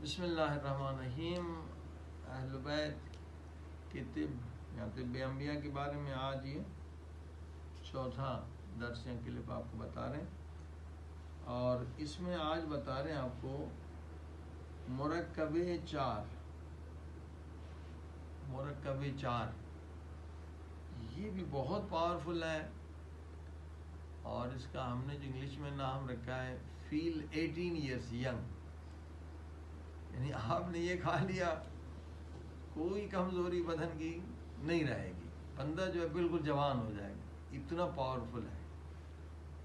بسم اللہ الرحمن الرحیم۔ اہل بیت کی طب یا طب انبیاء کے بارے میں آج یہ چوتھا درس یا کلپ آپ کو بتا رہے ہیں، اور اس میں آج بتا رہے ہیں آپ کو مرکب چار یہ بھی بہت پاورفل ہے، اور اس کا ہم نے جو انگلش میں نام رکھا ہے فیل 18 ایئرس ینگ، یعنی آپ نے یہ کھا لیا کوئی کمزوری بدن کی نہیں رہے گی، بندہ جو ہے بالکل جوان ہو جائے گا، اتنا پاورفل ہے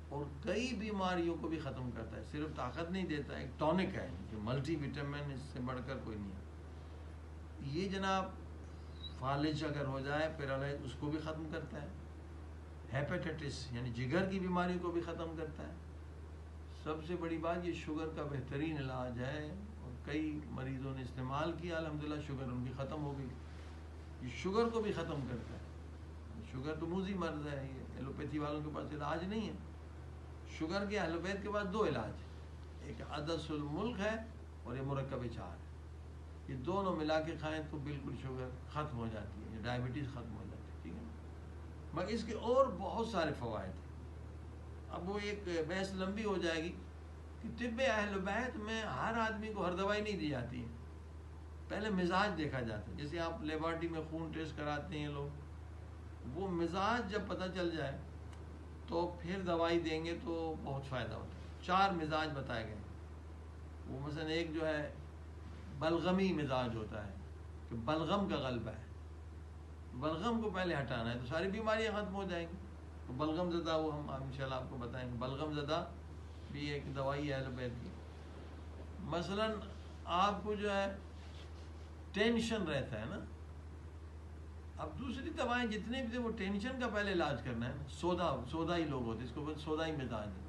اور کئی بیماریوں کو بھی ختم کرتا ہے، صرف طاقت نہیں دیتا، ایک ٹونک ہے جو ملٹی وٹامن، اس سے بڑھ کر کوئی نہیں ہے یہ جناب۔ فالج اگر ہو جائے پیرالائز، اس کو بھی ختم کرتا ہے، ہیپیٹائٹس یعنی جگر کی بیماری کو بھی ختم کرتا ہے، سب سے بڑی بات یہ شوگر کا بہترین علاج ہے، اور کئی مریضوں نے استعمال کیا الحمدللہ شوگر ان کی ختم ہو گئی، یہ شوگر کو بھی ختم کرتا ہے۔ شوگر تو موذی مرض ہے، یہ ایلوپیتھی والوں کے پاس علاج نہیں ہے، شوگر کے ایلوپیتھ کے پاس دو علاج ہیں، ایک عدس الملک ہے اور یہ مرکب چار ہے، یہ دونوں ملا کے کھائیں تو بالکل شوگر ختم ہو جاتی ہے، یہ ڈائبٹیز ختم ہو جاتی ہے، ٹھیک ہے۔ مگر اس کے اور بہت سارے فوائد ہیں، اب وہ ایک بحث لمبی ہو جائے گی کہ طب اہل بیت میں ہر آدمی کو ہر دوائی نہیں دی جاتی ہے، پہلے مزاج دیکھا جاتا ہے، جیسے آپ لیبارٹری میں خون ٹیسٹ کراتے ہیں لوگ، وہ مزاج جب پتہ چل جائے تو پھر دوائی دیں گے تو بہت فائدہ ہوتا ہے۔ چار مزاج بتائے گئے، وہ مثلا ایک جو ہے بلغمی مزاج ہوتا ہے کہ بلغم کا غلبہ ہے، بلغم کو پہلے ہٹانا ہے تو ساری بیماریاں ختم ہو جائیں گی، تو بلغم زدہ وہ ہم انشاءاللہ آپ کو بتائیں گے، بلغم زدہ بھی ایک دوائی ہے اہل بیت کی۔ مثلا آپ کو جو ہے ٹینشن رہتا ہے نا، اب دوسری دوائیں جتنے بھی تھے وہ ٹینشن کا پہلے علاج کرنا ہے نا، سودائی لوگ ہوتے ہیں، اس کو سودائی مزاج ہے،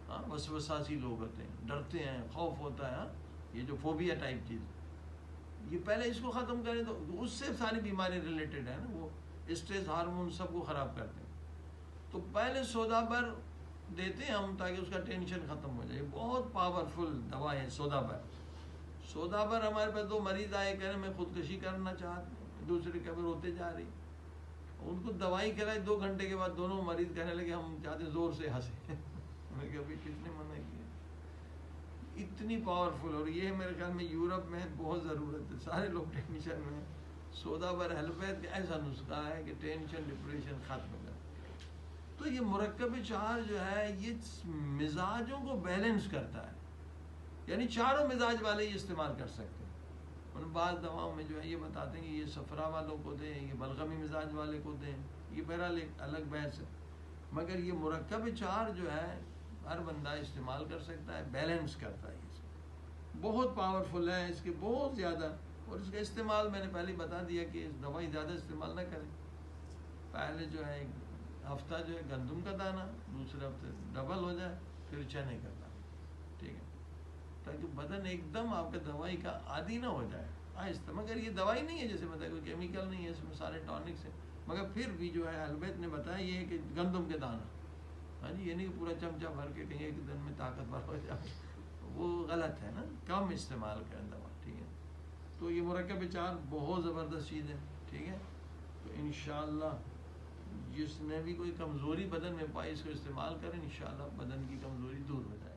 ہاں وسوساسی لوگ ہوتے ہیں، ڈرتے ہیں، خوف ہوتا ہے، ہاں یہ جو فوبیا ٹائپ چیز، یہ پہلے اس کو ختم کریں تو اس سے ساری بیماری ریلیٹڈ ہے نا، وہ اسٹریس ہارمون سب کو خراب کرتے ہیں، تو پہلے سودا پر دیتے ہیں ہم تاکہ اس کا ٹینشن ختم ہو جائے، بہت پاورفل دوا ہے سودا پر۔ سودا پر ہمارے پاس دو مریض آئے کہہ رہے میں خودکشی کرنا چاہتے ہیں، دوسرے قبر ہوتے جا رہی، ان کو دوائی کرائی 2 گھنٹے کے بعد دونوں مریض کہنے لگے ہم چاہتے ہیں زور سے ہنسے میں کہ ابھی کس نے منع کیا، اتنی پاورفل، اور یہ میرے خیال میں یورپ میں بہت ضرورت ہے، سارے لوگ ٹینشن میں، سودا پر ہیلپیت کا ایسا نسخہ ہے کہ ٹینشن ڈپریشن ختم ہو جائے۔ تو یہ مرکب چار جو ہے یہ مزاجوں کو بیلنس کرتا ہے، یعنی چاروں مزاج والے یہ استعمال کر سکتے ہیں۔ ان بعض دواؤں میں جو ہے یہ بتاتے ہیں کہ یہ صفرا والوں کو دیں، یہ بلغمی مزاج والے کو دیں، یہ بہرحال ایک الگ بحث ہے، مگر یہ مرکب چار جو ہے ہر بندہ استعمال کر سکتا ہے، بیلنس کرتا ہے، یہ بہت پاورفل ہے، اس کے بہت زیادہ، اور اس کا استعمال میں نے پہلے بتا دیا کہ دوائی زیادہ استعمال نہ کریں، پہلے جو ہے ہفتہ جو ہے گندم کا دانہ، دوسرے ہفتے ڈبل ہو جائے، پھر چنے کا دانہ، ٹھیک ہے، تاکہ بدن ایک دم آپ کا دوائی کا عادی نہ ہو جائے آہستہ، مگر یہ دوائی نہیں ہے جیسے بتایا، کوئی کیمیکل نہیں ہے اس میں، سارے ٹانکس ہیں، مگر پھر بھی جو ہے اہل بیت نے بتایا یہ ہے کہ گندم کے دانہ، ہاں جی، یہ نہیں کہ پورا چمچہ بھر کے کہیں ایک دن میں طاقتور ہو جائے، وہ غلط ہے نا، کم استعمال کریں دوا، ٹھیک ہے۔ تو یہ مرکب چار بہت زبردست چیز ہے، ٹھیک ہے، تو انشاءاللہ جس نے بھی کوئی کمزوری بدن میں پائی اس کو استعمال کریں، انشاءاللہ بدن کی کمزوری دور ہو جائے۔